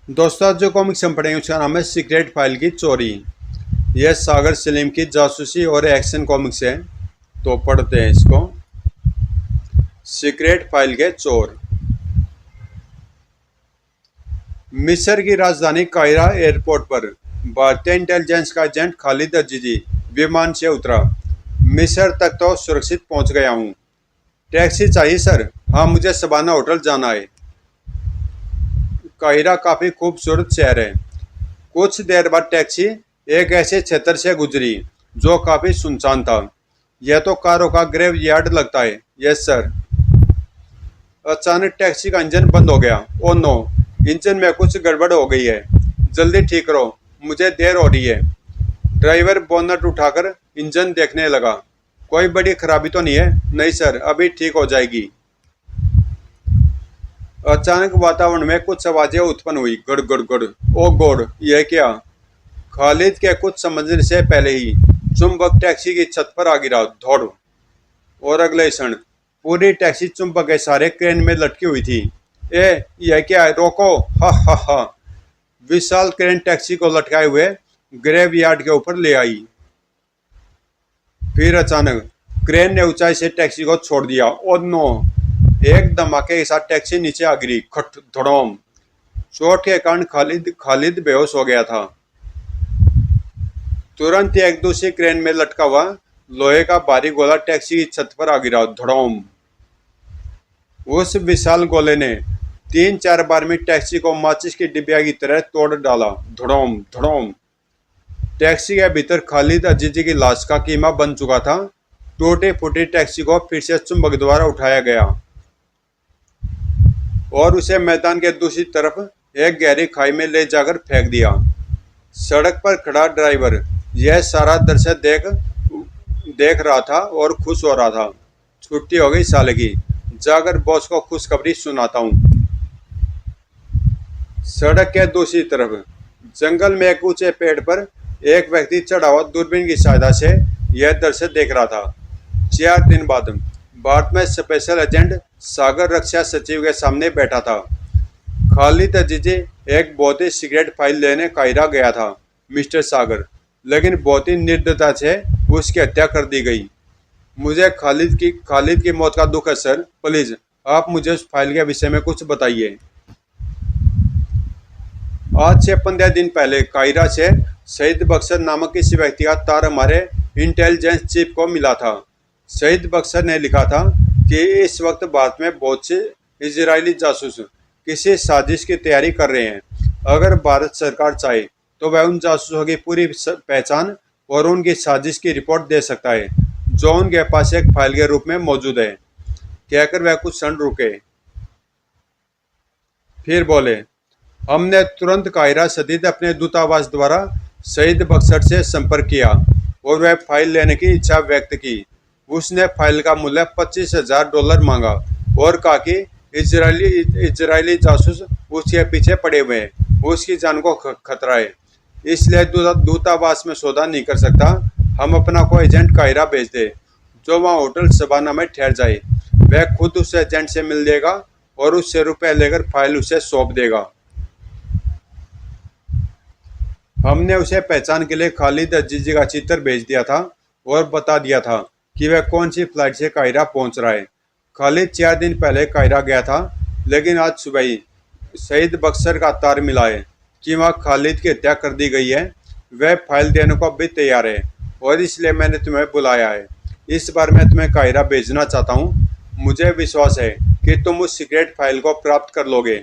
दोस्तों आज जो कॉमिक्स हम पढ़ेंगे उसका नाम है सीक्रेट फाइल की चोरी। यह सागर सलीम की जासूसी और एक्शन कॉमिक्स है। तो पढ़ते हैं इसको। सीक्रेट फाइल के चोर। मिस्र की राजधानी कायरा एयरपोर्ट पर भारतीय इंटेलिजेंस का एजेंट खालिद अजीजी विमान से उतरा। मिस्र तक तो सुरक्षित पहुंच गया हूं। टैक्सी चाहिए सर? हाँ, मुझे सबाना होटल जाना है। कायरा काफी खूबसूरत शहर है। कुछ देर बाद टैक्सी एक ऐसे क्षेत्र से गुजरी जो काफी सुनसान था। यह तो कारों का ग्रेव यार्ड लगता है। Yes sir. अचानक टैक्सी का इंजन बंद हो गया। ओ नो, इंजन में कुछ गड़बड़ हो गई है। जल्दी ठीक करो, मुझे देर हो रही है। ड्राइवर बोनट उठाकर इंजन देखने लगा। कोई बड़ी खराबी तो नहीं है? नहीं सर, अभी ठीक हो जाएगी। अचानक वातावरण में कुछ आवाजें उत्पन्न हुई। गुड़ गुड़ गुड़। ओ गॉड, यह क्या? खालिद के कुछ समझने से पहले ही चुंबक टैक्सी की छत पर आ गिरा। धौड़। और अगले क्षण पूरी टैक्सी चुंबक के सारे क्रेन में लटकी हुई थी। यह क्या है? रोको! हा हा हा। विशाल क्रेन टैक्सी को लटकाए हुए ग्रेव यार्ड के ऊपर ले आई। फिर अचानक क्रेन ने ऊंचाई से टैक्सी को छोड़ दिया। Oh no! एक धमाके के साथ टैक्सी नीचे आ गिरी। खट धड़ोम। चोट के कारण खालिद खालिद बेहोश हो गया था। तुरंत ही एक दूसरी क्रेन में लटका हुआ लोहे का भारी गोला टैक्सी की छत पर आ गिरा। धड़ोम। उस विशाल गोले ने 3-4 बार में टैक्सी को माचिस की डिबिया की तरह तोड़ डाला। धड़ोम धड़ोम। टैक्सी के भीतर खालिद अजीजी की लाश का कीमा बन चुका था। टूटी फूटी टैक्सी को फिर से चुंबक द्वारा उठाया गया और उसे मैदान के दूसरी तरफ एक गहरी खाई में ले जाकर फेंक दिया। सड़क पर खड़ा ड्राइवर यह सारा दृश्य देख रहा था और खुश हो रहा था। छुट्टी हो गई साले की, जाकर बॉस को खुशखबरी सुनाता हूँ। सड़क के दूसरी तरफ जंगल में एक ऊंचे पेड़ पर एक व्यक्ति चढ़ा हुआ दूरबीन की सहायता से यह दृश्य देख रहा था। 4 दिन बाद भारत में स्पेशल एजेंट सागर रक्षा सचिव के सामने बैठा था। खालिद अजीजी एक बहुत ही सीक्रेट फाइल लेने कायरा गया था मिस्टर सागर, लेकिन बहुत ही निर्दयता से उसकी हत्या कर दी गई। मुझे खालिद की मौत का दुख है सर। प्लीज आप मुझे उस फाइल के विषय में कुछ बताइए। आज से 15 दिन पहले कायरा से शहीद बख्शर नामक किसी व्यक्ति का तार हमारे इंटेलिजेंस चीफ को मिला था। शहीद बख्शर ने लिखा था कि इस वक्त भारत में बहुत से इजरायली जासूस किसी साजिश की तैयारी कर रहे हैं। अगर भारत सरकार चाहे तो वह उन जासूसों की पूरी पहचान और उनकी साजिश की रिपोर्ट दे सकता है, जो उनके पास एक फाइल के रूप में मौजूद है। कहकर वह कुछ क्षण रुके, फिर बोले, हमने तुरंत कायरा सदीद अपने दूतावास द्वारा शहीद बख्शर से संपर्क किया और वह फाइल लेने की इच्छा व्यक्त की। उसने फाइल का मूल्य $25,000 मांगा और कहा कि इजरायली जासूस उसके पीछे पड़े हुए हैं, उसकी जान को खतरा है, इसलिए दूतावास में सौदा नहीं कर सकता। हम अपना कोई एजेंट कायरा भेज दे जो वहाँ होटल सबाना में ठहर जाए। वह खुद उस एजेंट से मिल लेगा और उससे रुपए लेकर फाइल उसे सौंप देगा। हमने उसे पहचान के लिए खालिद अजीजी का चित्र भेज दिया था और बता दिया था कि वह कौन सी फ्लाइट से कायरा पहुंच रहा है। खालिद 4 दिन पहले कायरा गया था, लेकिन आज सुबह ही शहीद बख्शर का तार मिला है कि वहाँ खालिद की हत्या कर दी गई है। वह फाइल देने को भी तैयार है और इसलिए मैंने तुम्हें बुलाया है। इस बार मैं तुम्हें कायरा भेजना चाहता हूँ। मुझे विश्वास है कि तुम उस सीक्रेट फाइल को प्राप्त कर लोगे।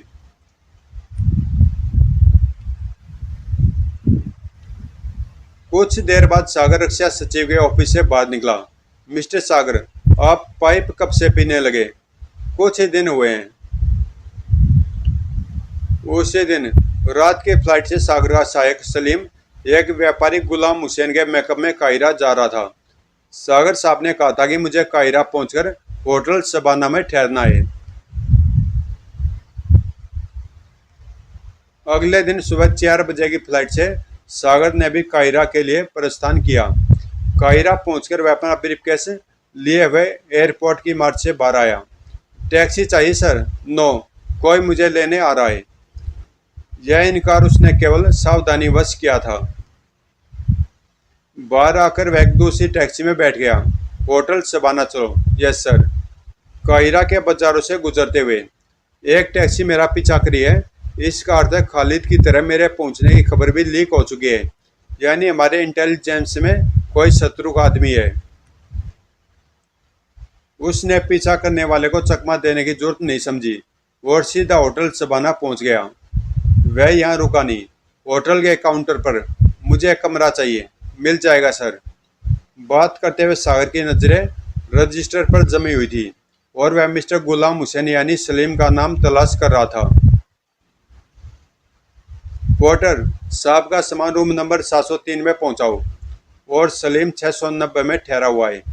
कुछ देर बाद सागर रक्षा सचिव के ऑफिस से बाहर निकला। मिस्टर सागर, आप पाइप कब से पीने लगे? कुछ ही दिन हुए हैं। उसी दिन रात की फ्लाइट से सागर का सहायक सलीम एक व्यापारी गुलाम हुसैन के मेकअप में कायरा जा रहा था। सागर साहब ने कहा था कि मुझे कायरा पहुंचकर होटल सबाना में ठहरना है। अगले दिन सुबह 4 बजे की फ्लाइट से सागर ने भी कायरा के लिए प्रस्थान किया। कायरा पहुंचकर वह अपना ब्रीफकेस लिए हुए एयरपोर्ट की मार्च से बाहर आया। टैक्सी चाहिए सर? नो, कोई मुझे लेने आ रहा है। यह इनकार उसने केवल सावधानीवश किया था। बाहर आकर वह एक दूसरी टैक्सी में बैठ गया। होटल शबाना चलो। Yes sir. काहिरा के बाजारों से गुजरते हुए, एक टैक्सी मेरा पीछा करी है। इसका अर्थ है खालिद की तरह मेरे पहुंचने की खबर भी लीक हो चुकी है, यानी हमारे इंटेलिजेंस में कोई शत्रु का आदमी है। उसने पीछा करने वाले को चकमा देने की जरूरत नहीं समझी और सीधा होटल शबाना पहुंच गया। वह यहाँ रुका नहीं। होटल के काउंटर पर, मुझे कमरा चाहिए। मिल जाएगा सर। बात करते हुए सागर की नजरें रजिस्टर पर जमी हुई थी और वह मिस्टर गुलाम हुसैन यानी सलीम का नाम तलाश कर रहा था। पोर्टर, साहब का सामान रूम नंबर 703 में पहुंचाओ और सलीम 690 में ठहरा हुआ है।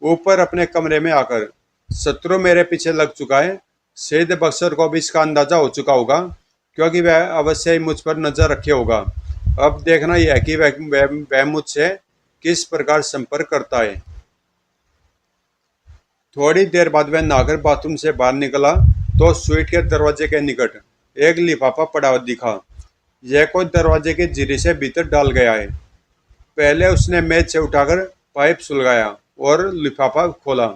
ऊपर अपने कमरे में आकर, शत्रु मेरे पीछे लग चुका है। सईद बख्शर को भी इसका अंदाजा हो चुका होगा, क्योंकि वह अवश्य ही मुझ पर नजर रखे होगा। अब देखना यह है कि वह मुझसे किस प्रकार संपर्क करता है। थोड़ी देर बाद वह नहाकर बाथरूम से बाहर निकला तो स्वीट के दरवाजे के निकट एक लिफाफा पड़ा हुआ दिखा। यह कोई दरवाजे की जिरी से भीतर डाल गया है। पहले उसने मेज से उठाकर पाइप सुलगाया और लिफाफा खोला।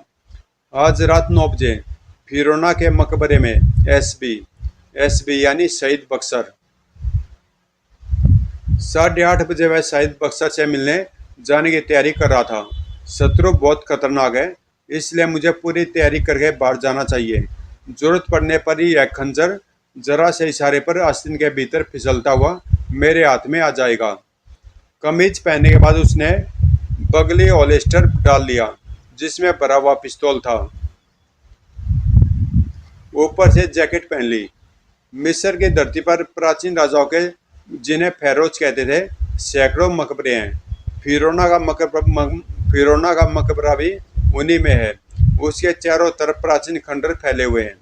आज रात 9 बजे फिरौना के मकबरे में एसबी यानी सईद बख्शर। 8:30 बजे वह सईद बख्शर से मिलने जाने की तैयारी कर रहा था। शत्रु बहुत खतरनाक है, इसलिए मुझे पूरी तैयारी करके बाहर जाना चाहिए। जरूरत पड़ने पर ही यह खंजर जरा से इशारे पर आस्तीन के भीतर फिसलता हुआ मेरे हाथ में आ जाएगा। कमीज पहनने के बाद उसने बगली होलिस्टर डाल लिया, जिसमें भरा हुआ पिस्तौल था। ऊपर से जैकेट पहन ली। मिस्र की धरती पर प्राचीन राजाओं के, जिन्हें फेरोज कहते थे, सैकड़ों मकबरे हैं। फिरौना का मकबरा भी उन्हीं में है। उसके चारों तरफ प्राचीन खंडर फैले हुए हैं।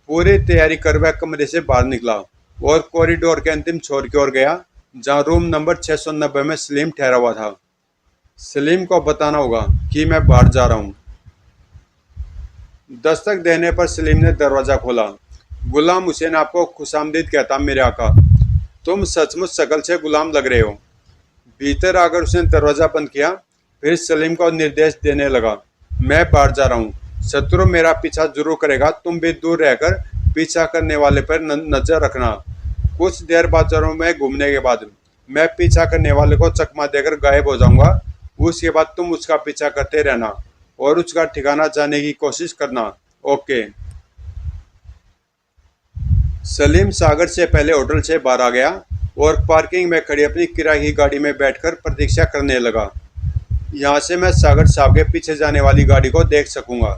पूरी तैयारी कर वह कमरे से बाहर निकला और कॉरिडोर के अंतिम छोर की ओर गया, जहां रूम नंबर 690 में सलीम ठहरा हुआ था। सलीम को बताना होगा कि मैं बाहर जा रहा हूं। दस्तक देने पर सलीम ने दरवाजा खोला। गुलाम हुसैन आपको खुशामदीद कहता मेरे आका। तुम सचमुच शकल से गुलाम लग रहे हो। भीतर आकर उसने दरवाजा बंद किया, फिर सलीम को निर्देश देने लगा। मैं बाहर जा रहा हूँ। शत्रु मेरा पीछा जरूर करेगा, तुम भी दूर रहकर पीछा करने वाले पर नजर रखना। कुछ देर बाजारों में घूमने के बाद मैं पीछा करने वाले को चकमा देकर गायब हो जाऊंगा। उसके बाद तुम उसका पीछा करते रहना और उसका ठिकाना जाने की कोशिश करना। ओके। सलीम सागर से पहले होटल से बाहर आ गया और पार्किंग में खड़ी अपनी किराए की गाड़ी में बैठकर प्रतीक्षा करने लगा। यहाँ से मैं सागर साहब के पीछे जाने वाली गाड़ी को देख सकूंगा।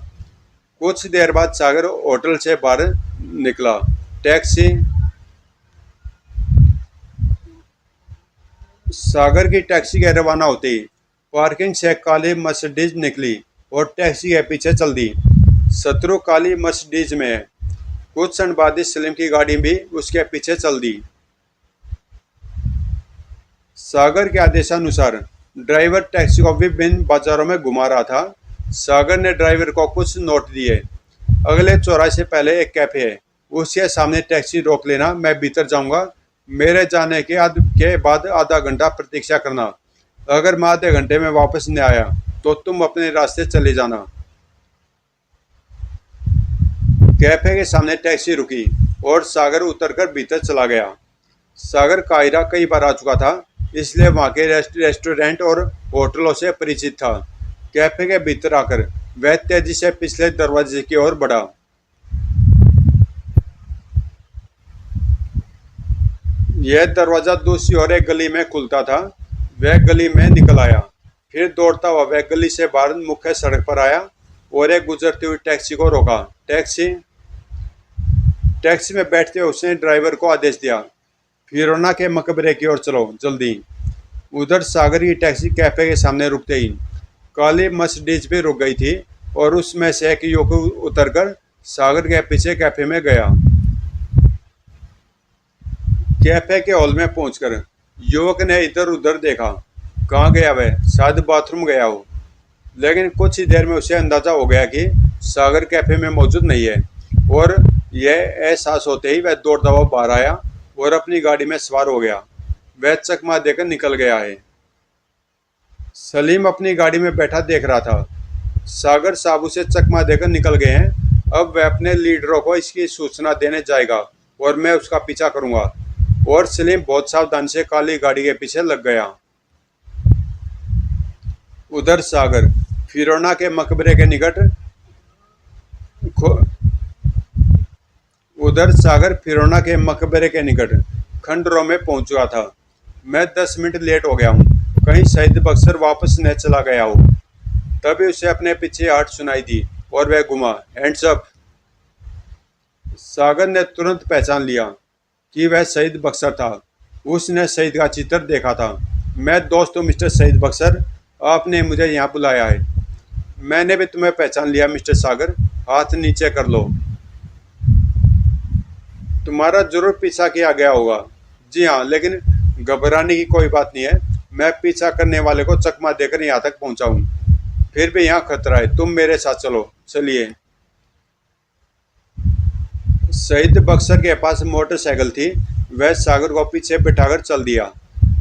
कुछ देर बाद सागर होटल से बाहर निकला। सागर की टैक्सी के रवाना होते ही पार्किंग से काली मर्सिडीज निकली और टैक्सी के पीछे चल दी। शत्रु काली मर्सिडीज में है। कुछ क्षण बाद ही सलीम की गाड़ी भी उसके पीछे चल दी। सागर के आदेशानुसार ड्राइवर टैक्सी को विभिन्न बाजारों में घुमा रहा था। सागर ने ड्राइवर को कुछ नोट दिए। अगले चौराहे से पहले एक कैफे है, उसके सामने टैक्सी रोक लेना, मैं भीतर जाऊंगा। मेरे जाने के बाद आधा घंटा प्रतीक्षा करना। अगर मैं आधे घंटे में वापस नहीं आया तो तुम अपने रास्ते चले जाना। कैफे के सामने टैक्सी रुकी और सागर उतरकर भीतर चला गया। सागर काहिरा कई बार आ चुका था, इसलिए वहां के रेस्टोरेंट और होटलों से परिचित था। कैफे के भीतर आकर वह तेजी से पिछले दरवाजे की ओर बढ़ा। यह दरवाजा दूसरी ओर एक गली में खुलता था। वह गली में निकल आया, फिर दौड़ता हुआ वह गली से बाहर मुख्य सड़क पर आया और एक गुजरती हुई टैक्सी को रोका। टैक्सी में बैठते हुए उसने ड्राइवर को आदेश दिया, फिरौना के मकबरे की ओर चलो जल्दी। उधर सागर की टैक्सी कैफे के सामने रुकते ही काली मर्सिडीज भी रुक गई थी और उसमें से एक युवक उतरकर सागर के पीछे कैफे में गया। कैफे के हॉल में पहुंचकर युवक ने इधर उधर देखा। कहाँ गया वह? शायद बाथरूम गया हो। लेकिन कुछ ही देर में उसे अंदाजा हो गया कि सागर कैफे में मौजूद नहीं है और यह एहसास होते ही वह दौड़ता हुआ बाहर आया और अपनी गाड़ी में सवार हो गया। वह चकमा देकर निकल गया है। सलीम अपनी गाड़ी में बैठा देख रहा था। सागर साहब उसे चकमा देकर निकल गए हैं। अब वह अपने लीडरों को इसकी सूचना देने जाएगा और मैं उसका पीछा करूंगा। और सलीम बहुत सावधानी से काली गाड़ी के पीछे लग गया। उधर सागर फिरौना के मकबरे के निकट उधर सागर फिरौना के मकबरे के निकट खंडरों में पहुंच चुका था। मैं 10 मिनट लेट हो गया हूँ, कहीं शहीद बक्सर वापस न चला गया हो। तभी उसे अपने पीछे आहट सुनाई दी और वह घुमा। Hands up. सागर ने तुरंत पहचान लिया कि वह शहीद बक्सर था। उसने शहीद का चित्र देखा था। मैं दोस्त हूँ मिस्टर शहीद बक्सर, आपने मुझे यहाँ बुलाया है। मैंने भी तुम्हें पहचान लिया मिस्टर सागर, हाथ नीचे कर लो। तुम्हारा जरूर पीछा किया गया होगा। जी हाँ, लेकिन घबराने की कोई बात नहीं है। मैं पीछा करने वाले को चकमा देकर यहाँ तक पहुँचा हूँ। फिर भी यहाँ खतरा है, तुम मेरे साथ चलो। चलिए। शहीद बक्सर के पास मोटरसाइकिल थी। वह सागर को पीछे बिठाकर चल दिया।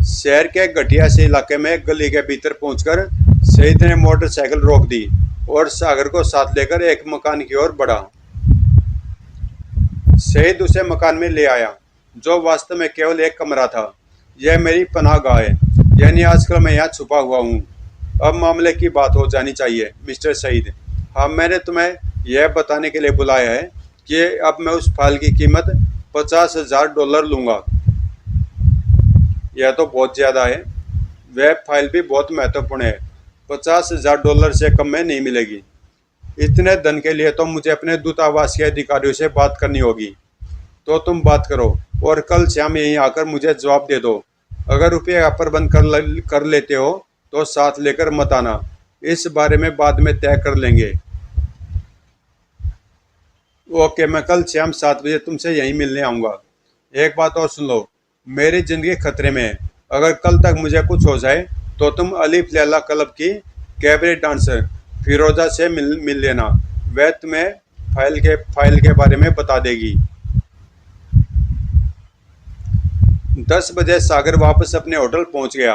शहर के घटिया से इलाके में गली के भीतर पहुंचकर शहीद ने मोटरसाइकिल रोक दी और सागर को साथ लेकर एक मकान की ओर बढ़ा। शहीद उसे मकान में ले आया, जो वास्तव में केवल एक कमरा था। यह मेरी पनाहगाह है, यानी आजकल मैं यहाँ छुपा हुआ हूँ। अब मामले की बात हो जानी चाहिए मिस्टर शहीद। हाँ, मैंने तुम्हें यह बताने के लिए बुलाया है कि अब मैं उस फाइल की कीमत $50,000 लूँगा। यह तो बहुत ज़्यादा है। वह फाइल भी बहुत महत्वपूर्ण है। $50,000 से कम में नहीं मिलेगी। इतने धन के लिए तो मुझे अपने दूतावास के अधिकारियों से बात करनी होगी। तो तुम बात करो और कल शाम यहीं आकर मुझे जवाब दे दो। अगर रुपये का प्रबंध कर लेते हो तो साथ लेकर मत आना। इस बारे में बाद में तय कर लेंगे। ओके, मैं कल शाम 7 बजे तुमसे यहीं मिलने आऊँगा। एक बात और सुन लो, मेरी ज़िंदगी खतरे में है। अगर कल तक मुझे कुछ हो जाए तो तुम अलीफ लैला क्लब की कैबरे डांसर फिरोजा से मिल लेना। वह तुम्हें फाइल के बारे में बता देगी। 10 बजे सागर वापस अपने होटल पहुंच गया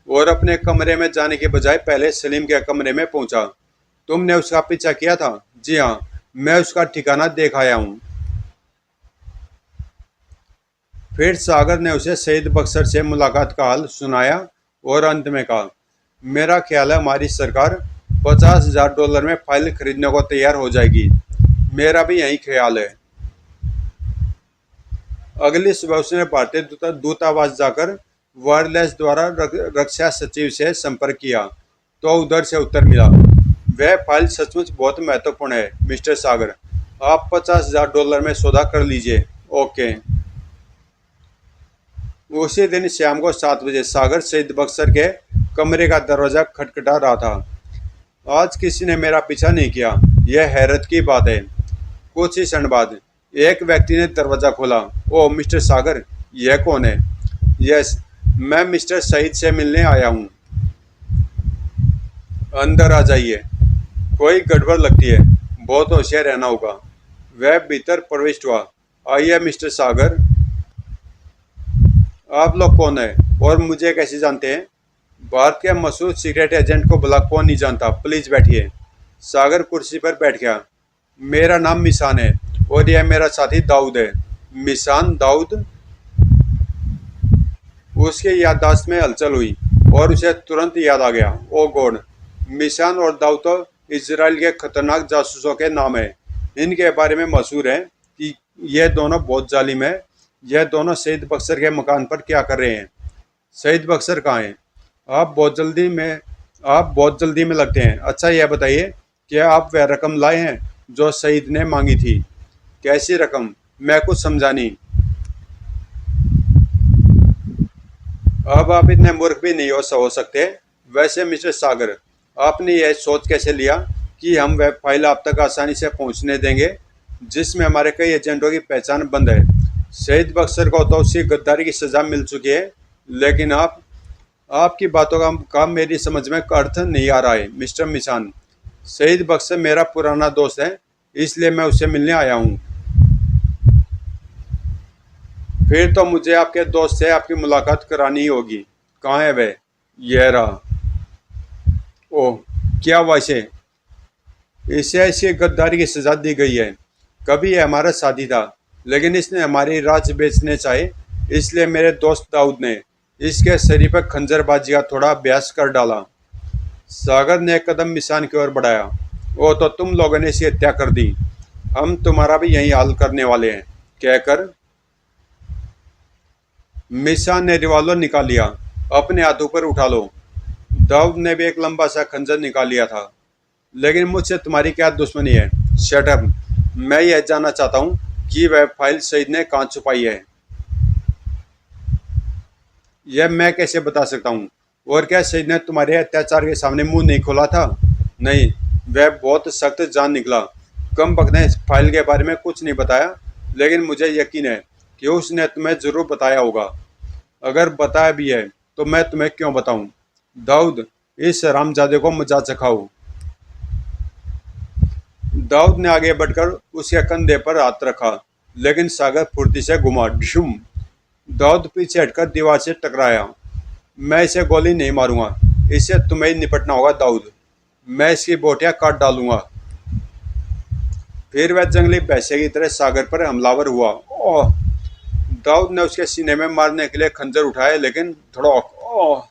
और अपने कमरे में जाने के बजाय पहले सलीम के कमरे में पहुंचा। तुमने उसका पीछा किया था? जी हाँ, मैं उसका ठिकाना देख आया हूँ। फिर सागर ने उसे शहीद बक्सर से मुलाकात का हाल सुनाया और अंत में कहा, मेरा ख्याल है हमारी सरकार $50,000 में फाइल खरीदने को तैयार हो जाएगी। मेरा भी यही ख्याल है। अगली सुबह उसने भारतीय दूतावास जाकर वायरलेस द्वारा रक्षा सचिव से संपर्क किया तो उधर से उत्तर मिला, वह फाइल सचमुच बहुत महत्वपूर्ण है मिस्टर सागर, आप $50,000 में सौदा कर लीजिए। ओके। उसी दिन शाम को 7 बजे सागर शहीद बक्सर के कमरे का दरवाजा खटखटा रहा था। आज किसी ने मेरा पीछा नहीं किया, यह हैरत की बात है। कुछ ही क्षण बाद एक व्यक्ति ने दरवाजा खोला। ओह मिस्टर सागर, यह कौन है? यस, मैं मिस्टर शहीद से मिलने आया हूँ। अंदर आ जाइए, कोई गड़बड़ लगती है, बहुत होशियार रहना होगा। वह भीतर प्रविष्ट हुआ। आइए मिस्टर सागर। आप लोग कौन हैं और मुझे कैसे जानते हैं? भारत के मशहूर सीक्रेट एजेंट को भला कौन नहीं जानता। प्लीज बैठिए। सागर कुर्सी पर बैठ गया। मेरा नाम मिशान है और यह मेरा साथी दाऊद है। मिशान, दाऊद? उसकी याददाश्त में हलचल हुई और उसे तुरंत याद आ गया। ओ गॉड, मिशान और दाऊद तो इजराइल के खतरनाक जासूसों के नाम है। इनके बारे में मशहूर है कि यह दोनों बहुत जालिम है। यह दोनों शहीद बक्सर के मकान पर क्या कर रहे हैं? शहीद बक्सर कहाँ हैं? आप बहुत जल्दी में लगते हैं। अच्छा यह बताइए, क्या आप वह रकम लाए हैं जो शहीद ने मांगी थी? कैसी रकम? मैं कुछ समझा नहीं। अब आप इतने मूर्ख भी नहीं हो सकते। वैसे मिस्टर सागर, आपने यह सोच कैसे लिया कि हम वह फाइल आप तक आसानी से पहुंचने देंगे जिसमें हमारे कई एजेंटों की पहचान बंद है? शहीद बक्सर को तो उसकी गद्दारी की सजा मिल चुकी है, लेकिन आपकी बातों का मेरी समझ में अर्थ नहीं आ रहा है मिस्टर मिशान। शहीद बक्सर मेरा पुराना दोस्त है, इसलिए मैं उससे मिलने आया हूँ। फिर तो मुझे आपके दोस्त से आपकी मुलाकात करानी ही होगी। कहाँ है वह? यह रहा। ओह, क्या हुआ इसे? इसे ऐसी गद्दारी की सजा दी गई है। कभी ये हमारा साथी था, लेकिन इसने हमारी राज बेचने चाहे, इसलिए मेरे दोस्त दाऊद ने इसके शरीर पर खंजरबाजी का थोड़ा अभ्यास कर डाला। सागर ने एक कदम मिशान की ओर बढ़ाया। ओ, तो तुम लोगों ने इसकी हत्या कर दी। हम तुम्हारा भी यही हाल करने वाले हैं, कहकर मिशान ने रिवॉल्वर निकाल लिया। अपने हाथों पर उठा लो। दाऊद ने भी एक लंबा सा खंजर निकाल लिया था। लेकिन मुझसे तुम्हारी क्या दुश्मनी है? Shut up. मैं यह जानना चाहता हूँ कि वह फाइल शहीद ने कहाँ छुपाई है। यह मैं कैसे बता सकता हूँ? और क्या शहीद ने तुम्हारे अत्याचार के सामने मुंह नहीं खोला था? नहीं, वह बहुत सख्त जान निकला। कम बख्त ने इस फाइल के बारे में कुछ नहीं बताया, लेकिन मुझे यकीन है कि उसने तुम्हें जरूर बताया होगा। अगर बताया भी है तो मैं तुम्हें क्यों बताऊं? दाऊद, इस हरामजादे को मजा चखाओ। दाऊद ने आगे बढ़कर उसके कंधे पर हाथ रखा, लेकिन सागर फुर्ती से घुमा। ढुम। दाऊद पीछे हटकर दीवार से टकराया। मैं इसे गोली नहीं मारूंगा, इससे तुम्हें ही निपटना होगा दाऊद। मैं इसकी बोटियां काट डालूंगा। फिर वह जंगली भैंसे की तरह सागर पर हमलावर हुआ। ओह! दाऊद ने उसके सीने में मारने के लिए खंजर उठाया, लेकिन धड़ाक। ओह!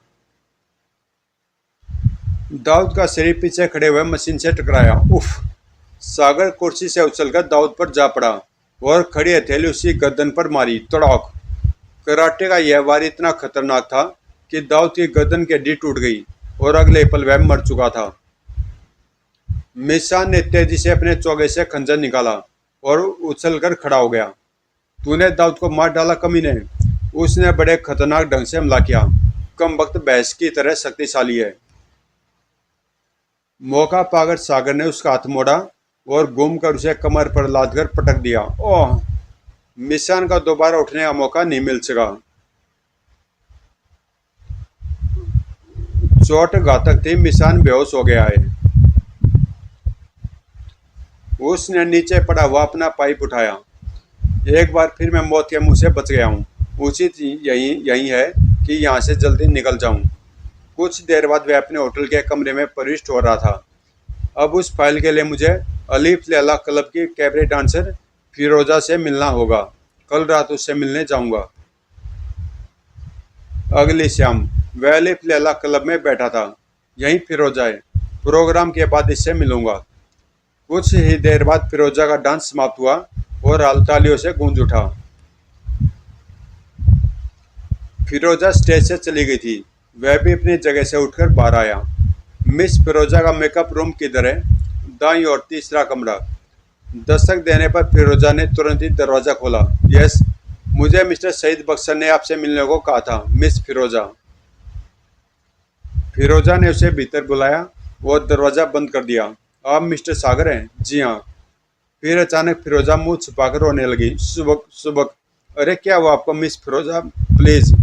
दाऊद का शरीर पीछे खड़े हुए मशीन से टकराया। उफ! सागर कुर्सी से उछलकर दाऊद पर जा पड़ा और खड़ी हथेली उसकी गर्दन पर मारी। तड़ाक! कराटे का यह वार इतना खतरनाक था कि दाऊद की गर्दन की हड्डी टूट गई और अगले पल वह मर चुका था। मिशान ने तेजी से अपने चौगे से खंजर निकाला और उछलकर खड़ा हो गया। तूने दाऊद को मार डाला कमीने। उसने बड़े खतरनाक ढंग से हमला किया। कम वक्त भैंस की तरह शक्तिशाली है। मौका पाकर सागर ने उसका हाथ मोड़ा और घूमकर उसे कमर पर लादकर पटक दिया। ओह! मिशान का दोबारा उठने का मौका नहीं मिल सका। चोट घातक थी। मिशान बेहोश हो गया है। उसने नीचे पड़ा हुआ अपना पाइप उठाया। एक बार फिर मैं मौत के मुंह से बच गया हूँ। उचित यही यही है कि यहाँ से जल्दी निकल जाऊं। कुछ देर बाद वह अपने होटल के कमरे में प्रविष्ट हो रहा था। अब उस फाइल के लिए मुझे अलीफ लैला क्लब की कैबरे डांसर फिरोजा से मिलना होगा। कल रात उससे मिलने जाऊंगा। अगली शाम वह अलीफ लैला क्लब में बैठा था। यही फिरोजा है। प्रोग्राम के बाद इससे मिलूंगा। कुछ ही देर बाद फिरोजा का डांस समाप्त हुआ और तालियों से गूंज उठा। फिरोजा स्टेज से चली गई थी। वह भी अपनी जगह से उठकर बाहर आया। मिस फिरोजा का मेकअप रूम किधर है? दाईं ओर तीसरा कमरा। दस्तक देने पर फिरोजा ने तुरंत ही दरवाजा खोला। यस, मुझे मिस्टर सईद बख्शर ने आपसे मिलने को कहा था, मिस फिरोजा। फिरोजा ने उसे भीतर बुलाया और दरवाजा बंद कर दिया। आप मिस्टर सागर हैं? जी हाँ। फिर अचानक फिरोजा मुंह छुपाकर रोने लगी। सुबक सुबक। अरे क्या हुआ आपको मिस फिरोजा? प्लीज।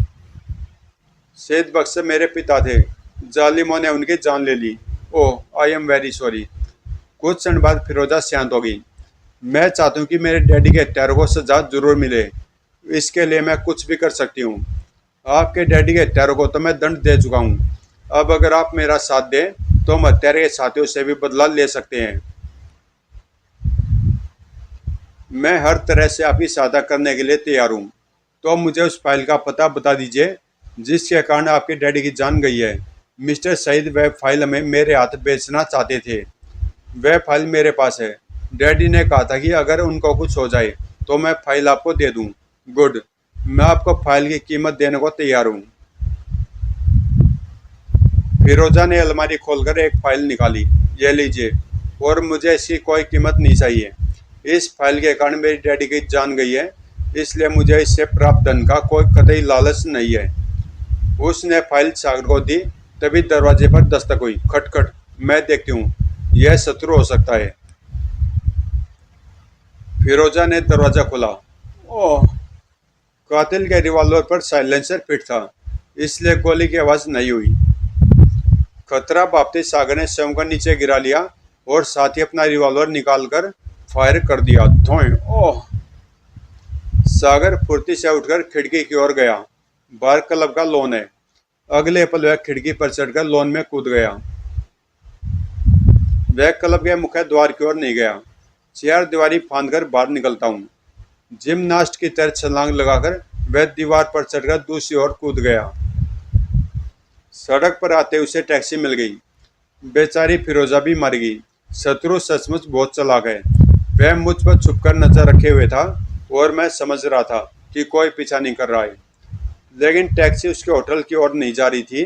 सईद बख्शर मेरे पिता थे। जालिमों ने उनकी जान ले ली। ओह, आई एम वेरी सॉरी। कुछ क्षण बाद फिरोजा शांत हो गई। मैं चाहती हूँ कि मेरे डैडी के हत्यारों को सजा जरूर मिले। इसके लिए मैं कुछ भी कर सकती हूँ। आपके डैडी के हत्यारों को तो मैं दंड दे चुका हूँ। अब अगर आप मेरा साथ दें तो हम हत्यारे के साथियों से भी बदला ले सकते हैं। मैं हर तरह से आपकी सहायता करने के लिए तैयार हूँ। तो मुझे उस फाइल का पता बता दीजिए जिसके कारण आपके डैडी की जान गई है। मिस्टर सईद वह फाइल हमें मेरे हाथ बेचना चाहते थे। वह फाइल मेरे पास है। डैडी ने कहा था कि अगर उनको कुछ हो जाए तो मैं फाइल आपको दे दूं। गुड। मैं आपको फाइल की कीमत देने को तैयार हूँ। फिरोजा ने अलमारी खोलकर एक फाइल निकाली। यह लीजिए, और मुझे इसकी कोई कीमत नहीं चाहिए। इस फाइल के कारण मेरी डैडी की जान गई है, इसलिए मुझे इससे प्राप्त धन का कोई कतई लालच नहीं है। उसने फाइल सागर को दी। तभी दरवाजे पर दस्तक हुई। खटखट। मैं देखती हूँ, यह शत्रु हो सकता है। फिरोजा ने दरवाजा खोला। ओह! कातिल के रिवॉल्वर पर साइलेंसर फिट था, इसलिए गोली की आवाज नहीं हुई। खतरा भापते सागर ने स्वयं को नीचे गिरा लिया और साथ ही अपना रिवॉल्वर निकालकर फायर कर दिया। धोएं। ओह! सागर फुर्ती से उठकर खिड़की की ओर गया। बार क्लब का लॉन है। अगले पल वह खिड़की पर चढ़कर लॉन में कूद गया। वह क्लब के मुख्य द्वार की ओर नहीं गया। चार दीवारी फांदकर बाहर निकलता हूँ। जिमनास्ट की तरह छलांग लगाकर वह दीवार पर चढ़कर दूसरी ओर कूद गया। सड़क पर आते उसे टैक्सी मिल गई। बेचारी फिरोजा भी मर गई। शत्रु सचमुच बहुत चालाक है। वह मुझ पर छुपकर नजर रखे हुए था और मैं समझ रहा था कि कोई पीछा नहीं कर रहा है। लेकिन टैक्सी उसके होटल की ओर नहीं जा रही थी।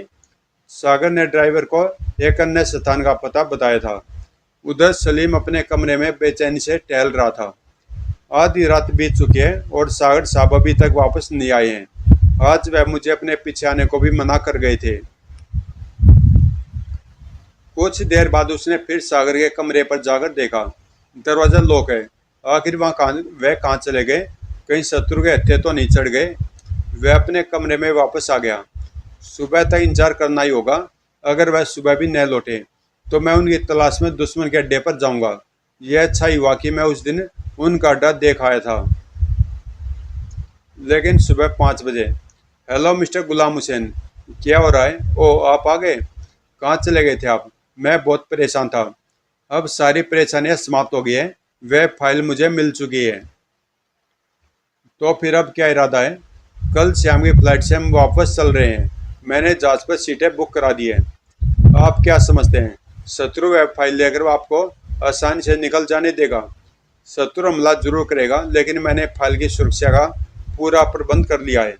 सागर ने ड्राइवर को एक अन्य स्थान का पता बताया था। उधर सलीम अपने कमरे में बेचैनी से टहल रहा था। आधी रात बीत चुकी है और सागर साहब अभी तक वापस नहीं आए हैं। आज वह मुझे अपने पीछे आने को भी मना कर गए थे। कुछ देर बाद उसने फिर सागर के कमरे पर जाकर देखा। दरवाजा लॉक है। आखिर वह कहाँ चले गए? कहीं शत्रु के हत्थे तो नहीं चढ़ गए? वह अपने कमरे में वापस आ गया। सुबह तक इंतजार करना ही होगा। अगर वह सुबह भी न लौटे तो मैं उनकी तलाश में दुश्मन के अड्डे पर जाऊंगा। यह अच्छा ही हुआ कि मैं उस दिन उनका अड्डा देख आया था। लेकिन सुबह 5 बजे। हेलो मिस्टर गुलाम हुसैन, क्या हो रहा है? ओह, आप आ गए। कहाँ चले गए थे आप? मैं बहुत परेशान था। अब सारी परेशानियां समाप्त हो गई है। वह फाइल मुझे मिल चुकी है। तो फिर अब क्या इरादा है? कल शाम की फ्लाइट से हम वापस चल रहे हैं। मैंने जहाज पर सीटें बुक करा दी है। आप क्या समझते हैं शत्रु वह फाइल लेकर आपको आसानी से निकल जाने देगा? शत्रु हमला जरूर करेगा, लेकिन मैंने फाइल की सुरक्षा का पूरा प्रबंध कर लिया है।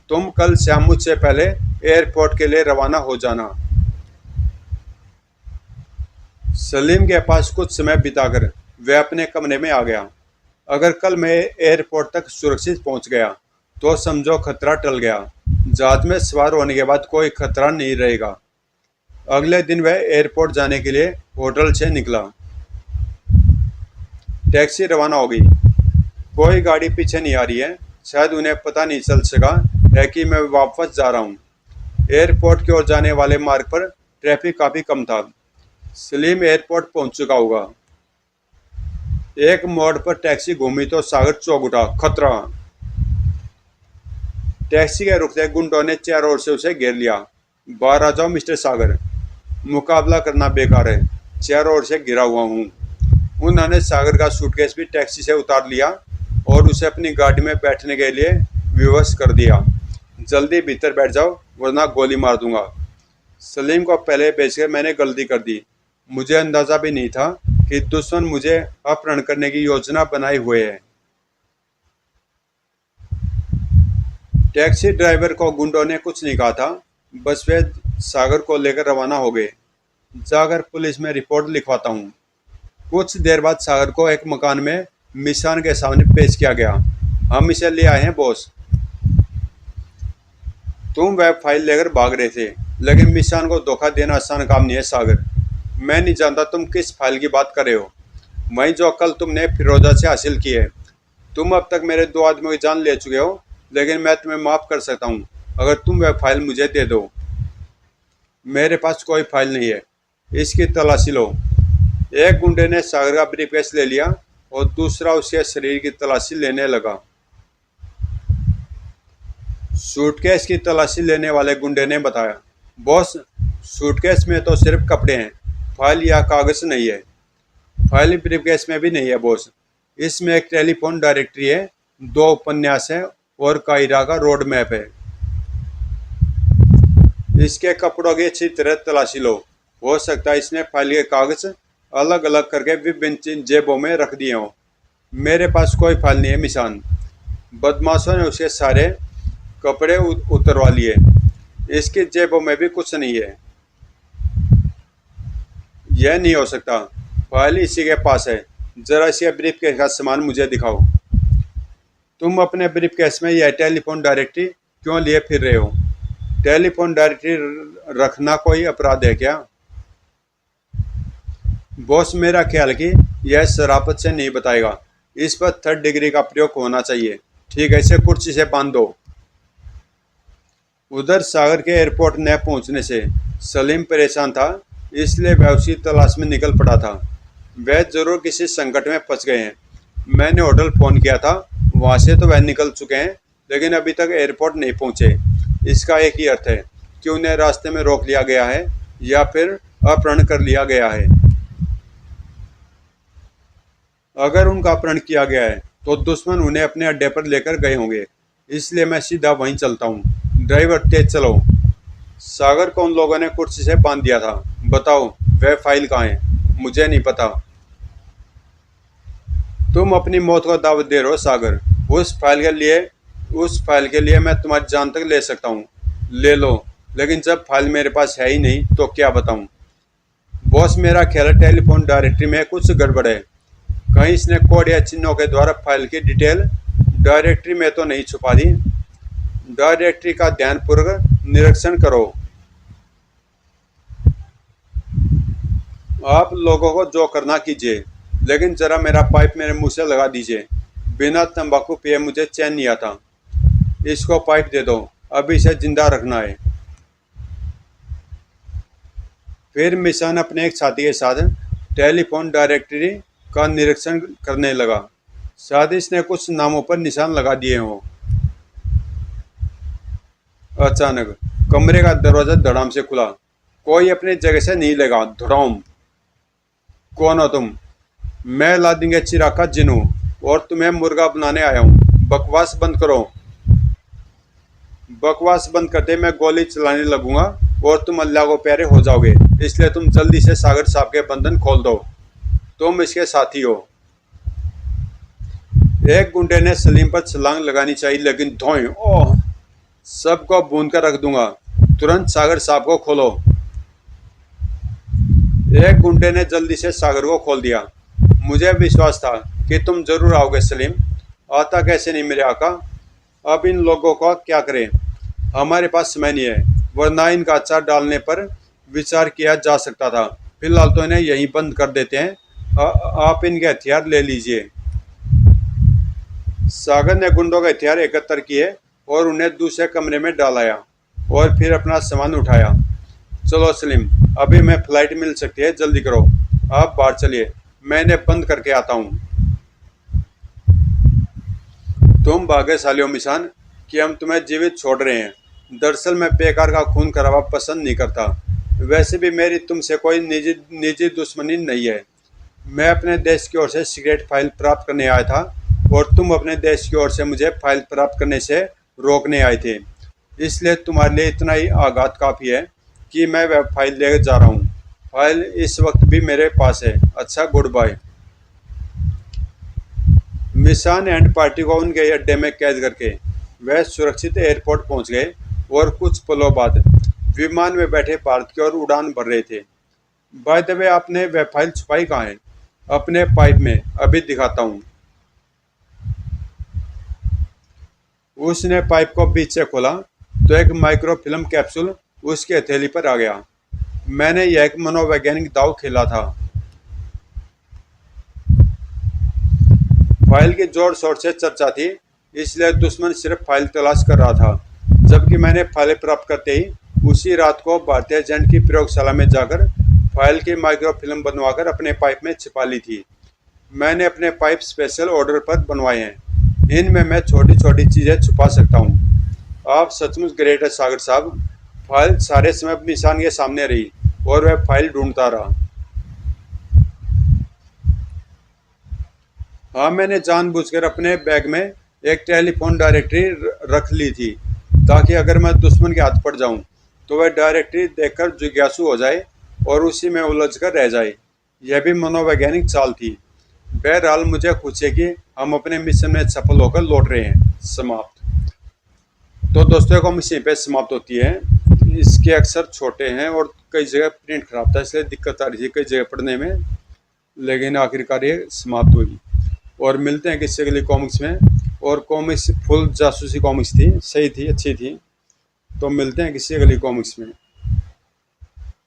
तुम कल शाम मुझसे पहले एयरपोर्ट के लिए रवाना हो जाना। सलीम के पास कुछ समय बिताकर वह अपने कमरे में आ गया। अगर कल मैं एयरपोर्ट तक सुरक्षित पहुंच गया तो समझो खतरा टल गया। जहाज में सवार होने के बाद कोई खतरा नहीं रहेगा। अगले दिन वह एयरपोर्ट जाने के लिए होटल से निकला। टैक्सी रवाना हो गई। कोई गाड़ी पीछे नहीं आ रही है। शायद उन्हें पता नहीं चल सका है कि मैं वापस जा रहा हूँ। एयरपोर्ट की ओर जाने वाले मार्ग पर ट्रैफिक काफ़ी कम था। सलीम एयरपोर्ट पहुंच चुका होगा। एक मोड़ पर टैक्सी घूमी तो सागर चौंक उठा। खतरा! टैक्सी के रुकते गुंडों ने चारों ओर से उसे घेर लिया। बाहर आ जाओ मिस्टर सागर, मुकाबला करना बेकार है। चारों ओर से घिरा हुआ हूँ। उन्होंने सागर का सूटकेस भी टैक्सी से उतार लिया और उसे अपनी गाड़ी में बैठने के लिए विवश कर दिया। जल्दी भीतर बैठ जाओ वरना गोली मार दूंगा। सलीम को पहले बेचकर मैंने गलती कर दी। मुझे अंदाजा भी नहीं था कि दुश्मन मुझे अपहरण करने की योजना बनाए हुए है। टैक्सी ड्राइवर को गुंडों ने कुछ नहीं कहा था। बस वे सागर को लेकर रवाना हो गए। जाकर पुलिस में रिपोर्ट लिखवाता हूँ। कुछ देर बाद सागर को एक मकान में मिशान के सामने पेश किया गया। हम इसे ले आए हैं बॉस। तुम वह फाइल लेकर भाग रहे थे, लेकिन मिशान को धोखा देना आसान काम नहीं है सागर। मैं नहीं जानता तुम किस फाइल की बात कर रहे हो। वही जो कल तुमने फिरोजा से हासिल की है। तुम अब तक मेरे 2 आदमियों की जान ले चुके हो, लेकिन मैं तुम्हें माफ़ कर सकता हूँ अगर तुम वह फाइल मुझे दे दो। मेरे पास कोई फाइल नहीं है। इसकी तलाशी लो। एक गुंडे ने सागर का ब्रीफकेस ले लिया और दूसरा उसके शरीर की तलाशी लेने लगा। सूटकेस की तलाशी लेने वाले गुंडे ने बताया, बॉस, सूटकेस में तो सिर्फ कपड़े हैं, फाइल या कागज नहीं है। फाइल ब्रीफकेस में भी नहीं है बॉस। इसमें एक टेलीफोन डायरेक्टरी है, 2 उपन्यास हैं और कायरा का रोड मैप है। इसके कपड़ों की अच्छी तरह तलाशी लो। हो सकता है इसने फाइल के कागज अलग अलग करके विभिन्न जेबों में रख दिए हों। मेरे पास कोई फाइल नहीं है मिशान। बदमाशों ने उसके सारे कपड़े उतरवा लिए। इसकी जेबों में भी कुछ नहीं है। यह नहीं हो सकता। फाइल इसी के पास है। जरा इसी ब्रीफकेस का सामान मुझे दिखाओ। तुम अपने ब्रीफकेस में यह टेलीफोन डायरेक्टरी क्यों लिए फिर रहे हो? टेलीफोन डायरेक्टरी रखना कोई अपराध है क्या? बॉस, मेरा ख्याल कि यह शराफत से नहीं बताएगा। इस पर 3rd डिग्री का प्रयोग होना चाहिए। ठीक है, इसे कुर्सी से बांध दो। उधर सागर के एयरपोर्ट न पहुंचने से सलीम परेशान था, इसलिए वह उसी तलाश में निकल पड़ा था। वह जरूर किसी संकट में फंस गए हैं। मैंने होटल फ़ोन किया था, वहाँ से तो वह निकल चुके हैं, लेकिन अभी तक एयरपोर्ट नहीं पहुँचे। इसका एक ही अर्थ है कि उन्हें रास्ते में रोक लिया गया है या फिर अपहरण कर लिया गया है। अगर उनका अपहरण किया गया है तो दुश्मन उन्हें अपने अड्डे पर लेकर गए होंगे, इसलिए मैं सीधा वहीं चलता हूँ। ड्राइवर तेज चलो। सागर को उन लोगों ने कुर्सी से बांध दिया था। बताओ वह फाइल कहाँ है? मुझे नहीं पता। तुम अपनी मौत को दावत दे रहे हो सागर। उस फाइल के लिए मैं तुम्हारी जान तक ले सकता हूँ। ले लो, लेकिन जब फाइल मेरे पास है ही नहीं तो क्या बताऊँ? बॉस, मेरा ख्याल है टेलीफोन डायरेक्टरी में कुछ गड़बड़ है। कहीं इसने कोड या चिन्हों के द्वारा फाइल की डिटेल डायरेक्टरी में तो नहीं छुपा दी। डायरेक्टरी का ध्यानपूर्वक निरीक्षण करो। आप लोगों को जो करना कीजिए, लेकिन जरा मेरा पाइप मेरे मुंह से लगा दीजिए। बिना तंबाकू पिए मुझे चैन नहीं आता। इसको पाइप दे दो, अभी इसे जिंदा रखना है। फिर मिशन अपने एक साथी के साथ टेलीफोन डायरेक्टरी का निरीक्षण करने लगा। शायद इसने कुछ नामों पर निशान लगा दिए हों। अचानक कमरे का दरवाजा धड़ाम से खुला। कोई अपनी जगह से नहीं लगा। धड़ाम। कौन हो तुम? मैं लादिंगे चिराग का जिन हूँ और तुम्हें मुर्गा बनाने आया हूँ। बकवास बंद करो। बकवास बंद करते मैं गोली चलाने लगूंगा और तुम अल्लाह को प्यारे हो जाओगे। इसलिए तुम जल्दी से सागर साहब के बंधन खोल दो। तुम इसके साथी हो। एक गुंडे ने सलीम पर छलांग लगानी चाहिए, लेकिन धोए ओह, सबको भून कर रख दूंगा। तुरंत सागर साहब को खोलो। एक गुंडे ने जल्दी से सागर को खोल दिया। मुझे विश्वास था कि तुम जरूर आओगे सलीम। आता कैसे नहीं मेरे आका। अब इन लोगों को क्या करें? हमारे पास समय नहीं है, वरना इनका अचार डालने पर विचार किया जा सकता था। फिलहाल तो इन्हें यहीं बंद कर देते हैं। आप इनके हथियार ले लीजिए। सागर ने गुंडों के हथियार एकत्र किए और उन्हें दूसरे कमरे में डालाया और फिर अपना सामान उठाया। चलो सलीम, अभी मैं फ्लाइट मिल सकती है, जल्दी करो। आप बाहर चलिए, मैं इन्हें बंद करके आता हूँ। तुम भाग्यशाली हो मिशान कि हम तुम्हें जीवित छोड़ रहे हैं। दरअसल मैं बेकार का खून खराबा पसंद नहीं करता। वैसे भी मेरी तुमसे कोई निजी दुश्मनी नहीं है। मैं अपने देश की ओर से सीक्रेट फाइल प्राप्त करने आया था और तुम अपने देश की ओर से मुझे फाइल प्राप्त करने से रोकने आए थे। इसलिए तुम्हारे लिए इतना ही आघात काफ़ी है कि मैं वह फाइल ले जा रहा हूँ। फाइल इस वक्त भी मेरे पास है। अच्छा, गुड बाय। मिशान एंड पार्टी को उनके अड्डे में कैद करके वह सुरक्षित एयरपोर्ट पहुंच गए और कुछ पलों बाद विमान में बैठे भारत की ओर उड़ान भर रहे थे। बाय द वे, आपने वह फाइल छुपाई कहाँ है? अपने पाइप में, अभी दिखाता हूँ। उसने पाइप को बीच से खोला तो एक माइक्रोफिल्म कैप्सूल उसकी हथेली पर आ गया। मैंने यह एक मनोवैज्ञानिक दांव खेला था। फाइल की जोर शोर से चर्चा थी, इसलिए दुश्मन सिर्फ फाइल तलाश कर रहा था, जबकि मैंने फाइल प्राप्त करते ही उसी रात को भारतीय एजेंट की प्रयोगशाला में जाकर फाइल की माइक्रोफिल्म बनवाकर अपने पाइप में छिपा ली थी। मैंने अपने पाइप स्पेशल ऑर्डर पर बनवाए हैं। इनमें मैं छोटी छोटी चीज़ें छुपा सकता हूँ। आप सचमुच ग्रेट है सागर साहब। फाइल सारे समय मिशान के सामने रही और वह फाइल ढूंढता रहा। हाँ, मैंने जानबूझकर अपने बैग में एक टेलीफोन डायरेक्टरी रख ली थी, ताकि अगर मैं दुश्मन के हाथ पड़ जाऊं तो वह डायरेक्टरी देखकर जिज्ञासु हो जाए और उसी में उलझकर रह जाए। यह भी मनोवैज्ञानिक चाल थी। बहरहाल मुझे खुशी है कि हम अपने मिशन में सफल होकर लौट रहे हैं। समाप्त। तो दोस्तों, को मिशन पे समाप्त होती है। इसके अक्षर छोटे हैं और कई जगह प्रिंट खराब था, इसलिए दिक्कत आ रही थी कई जगह पढ़ने में, लेकिन आखिरकार ये समाप्त हुई। और मिलते हैं किसी अगली कॉमिक्स में। और कॉमिक्स फुल जासूसी कॉमिक्स थी, सही थी, अच्छी थी। तो मिलते हैं किसी अगली कॉमिक्स में।